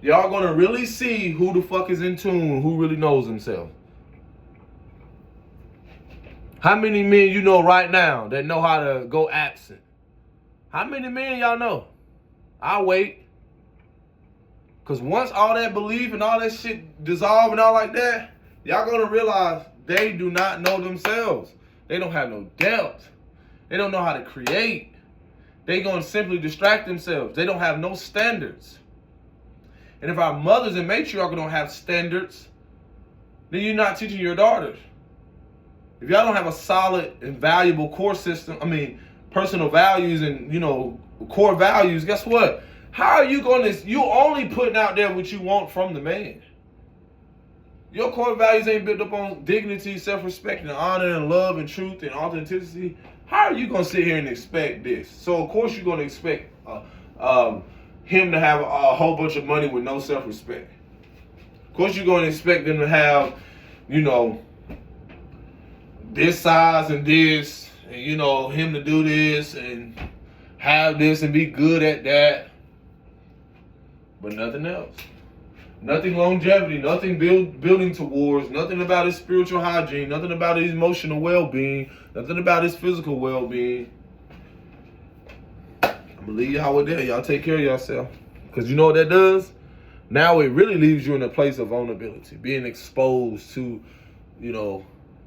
y'all going to really see who the fuck is in tune, who really knows themselves. How many men you know right now that know how to go absent? How many men y'all know? I'll wait. Because once all that belief and all that shit dissolve and all like that, y'all going to realize they do not know themselves. They don't have no depth. They don't know how to create. They going to simply distract themselves. They don't have no standards. And if our mothers and matriarchs don't have standards, then you're not teaching your daughters. If y'all don't have a solid and valuable core system, personal values and, core values, guess what? How are you going to, you only putting out there what you want from the man. Your core values ain't built up on dignity, self-respect, and honor, and love, and truth, and authenticity. How are you going to sit here and expect this? So, of course, you're going to expect him to have a whole bunch of money with no self-respect. Of course, you're going to expect them to have, this size and this, and, him to do this, and have this, and be good at that. But nothing else. Nothing longevity, nothing building towards, nothing about his spiritual hygiene, nothing about his emotional well-being, nothing about his physical well-being. I'm going to leave y'all with that. Y'all take care of yourself. Because you know what that does? Now it really leaves you in a place of vulnerability, being exposed to,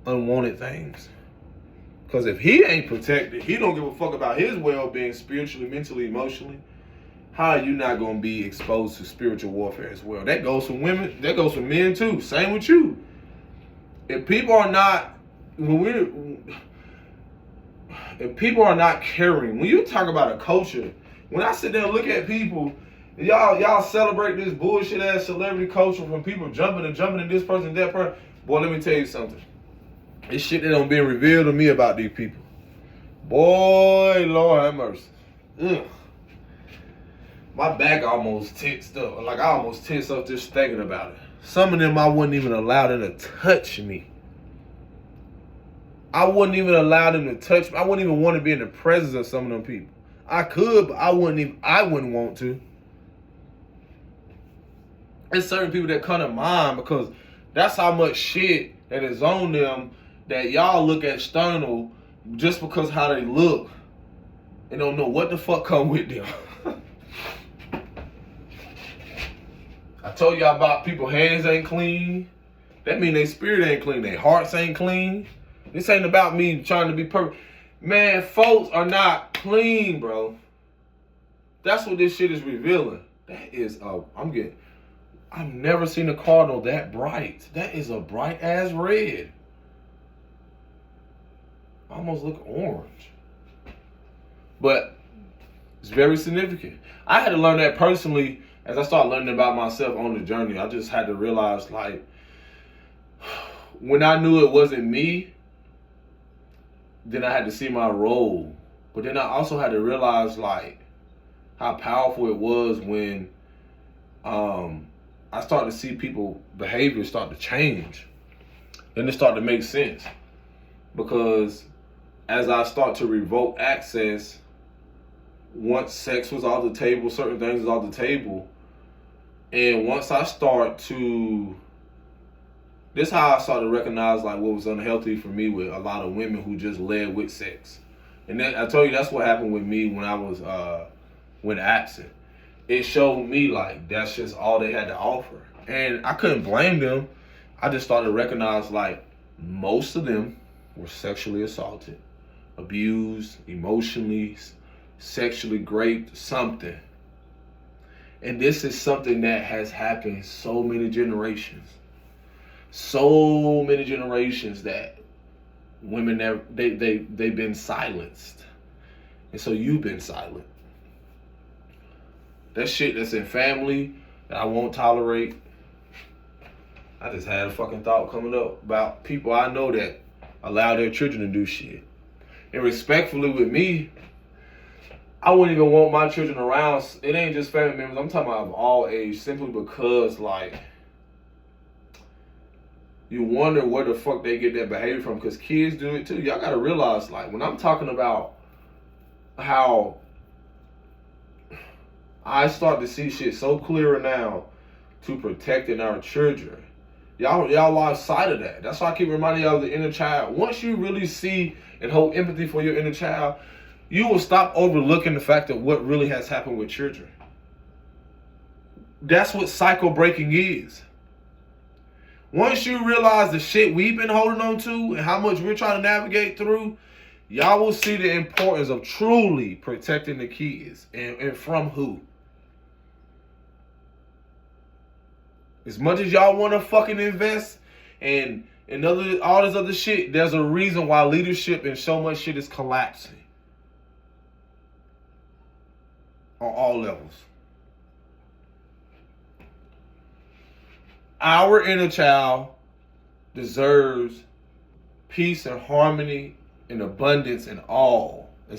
unwanted things. Because if he ain't protected, he don't give a fuck about his well-being spiritually, mentally, emotionally. How are you not going to be exposed to spiritual warfare as well? That goes for women. That goes for men too. Same with you. If people are not, if people are not caring, when you talk about a culture, when I sit there and look at people, y'all celebrate this bullshit ass celebrity culture from people jumping in this person, that person. Boy, let me tell you something. This shit that don't been revealed to me about these people. Boy, Lord have mercy. Ugh. My back almost tensed up. Like I almost tensed up just thinking about it. Some of them I wouldn't even allow them to touch me. I wouldn't even allow them to touch me. I wouldn't even want to be in the presence of some of them people. I could, but I wouldn't want to. There's certain people that come to mind because that's how much shit that is on them that y'all look external just because how they look and don't know what the fuck come with them. I told y'all about people hands ain't clean. That mean their spirit ain't clean. Their hearts ain't clean. This ain't about me trying to be perfect. Man, folks are not clean, bro. That's what this shit is revealing. That is I've never seen a cardinal that bright. That is a bright ass red. Almost look orange. But it's very significant. I had to learn that personally as I started learning about myself on the journey. I just had to realize, like, when I knew it wasn't me, then I had to see my role. But then I also had to realize, like, how powerful it was when I started to see people behavior start to change. And it started to make sense. Because as I start to revoke access, once sex was off the table, certain things was off the table. And once I start to, this is how I started to recognize like what was unhealthy for me with a lot of women who just led with sex. And then I told you that's what happened with me when I was when absent. It showed me like that's just all they had to offer. And I couldn't blame them. I just started to recognize like most of them were sexually assaulted, abused, emotionally, sexually raped, something. And this is something that has happened so many generations. So many generations that women they've been silenced. And so you've been silent. That shit that's in family that I won't tolerate. I just had a fucking thought coming up about people I know that allow their children to do shit. And respectfully with me, I wouldn't even want my children around. It ain't just family members. I'm talking about of all age, simply because, like, you wonder where the fuck they get that behavior from, because kids do it too. Y'all gotta realize, like, when I'm talking about how I start to see shit so clearer now to protecting our children, y'all lost sight of that. That's why I keep reminding y'all of the inner child. Once you really see and hold empathy for your inner child, you will stop overlooking the fact of what really has happened with children. That's what cycle breaking is. Once you realize the shit we've been holding on to and how much we're trying to navigate through, y'all will see the importance of truly protecting the kids. And from who? As much as y'all want to fucking invest and all this other shit, there's a reason why leadership and so much shit is collapsing. On all levels. Our inner child deserves peace and harmony and abundance and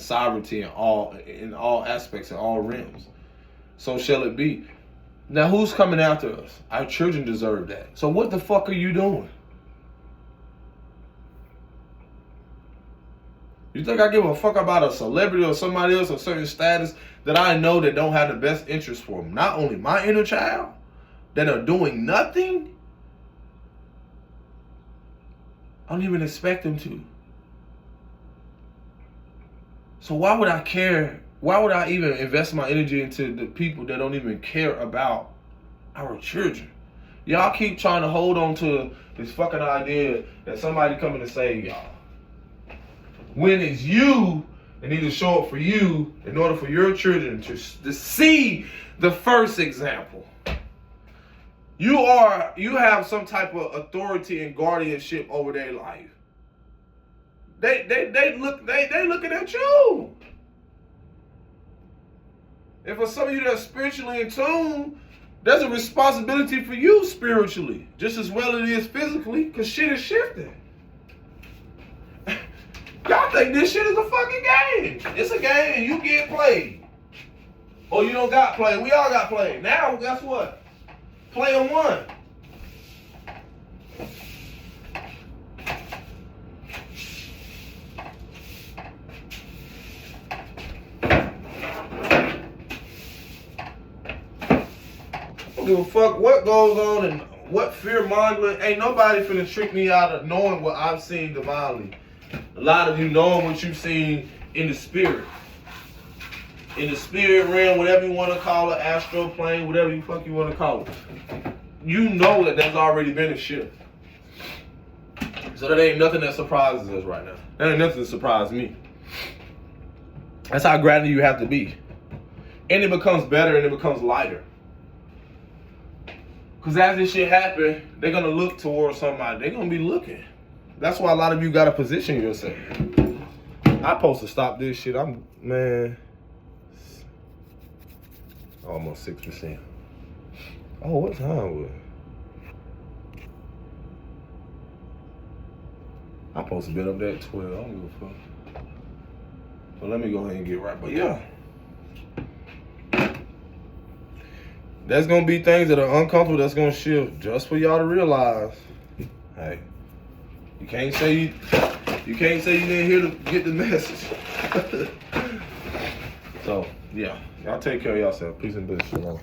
sovereignty in all aspects, in all realms. So shall it be. Now who's coming after us? Our children deserve that. So what the fuck are you doing? You think I give a fuck about a celebrity or somebody else of certain status that I know that don't have the best interest for them? Not only my inner child, that are doing nothing. I don't even expect them to. So why would I care? Why would I even invest my energy into the people that don't even care about our children? Y'all keep trying to hold on to this fucking idea that somebody coming to save y'all. When it's you that need to show up for you in order for your children to see the first example. You have some type of authority and guardianship over their life. They looking at you. And for some of you that's spiritually in tune, there's a responsibility for you spiritually, just as well as it is physically, because shit is shifting. Y'all think this shit is a fucking game. It's a game and you get played. Or you don't got played. We all got played. Now, guess what? Play on one. Don't give a fuck what goes on and what fear mongering. Ain't nobody finna trick me out of knowing what I've seen divinely. A lot of you knowing what you've seen in the spirit. in the spirit realm, whatever you want to call it, astral plane, whatever you fuck you want to call it, you know that there's already been a shift. So that ain't nothing that surprises us right now. That ain't nothing that surprises me. That's how grounded you have to be. And it becomes better and it becomes lighter. Because as this shit happen, they're going to look towards somebody. They're going to be looking. That's why a lot of you got to position yourself. I'm supposed to stop this shit. Man, almost 6%. Oh, what time was it? I'm supposed to be up there at 12. I don't give a fuck. So let me go ahead and get right. But yeah. There's going to be things that are uncomfortable that's going to shift just for y'all to realize. Hey, you can't say you didn't hear get the message. So, yeah. Y'all take care of yourself. Peace and blessings.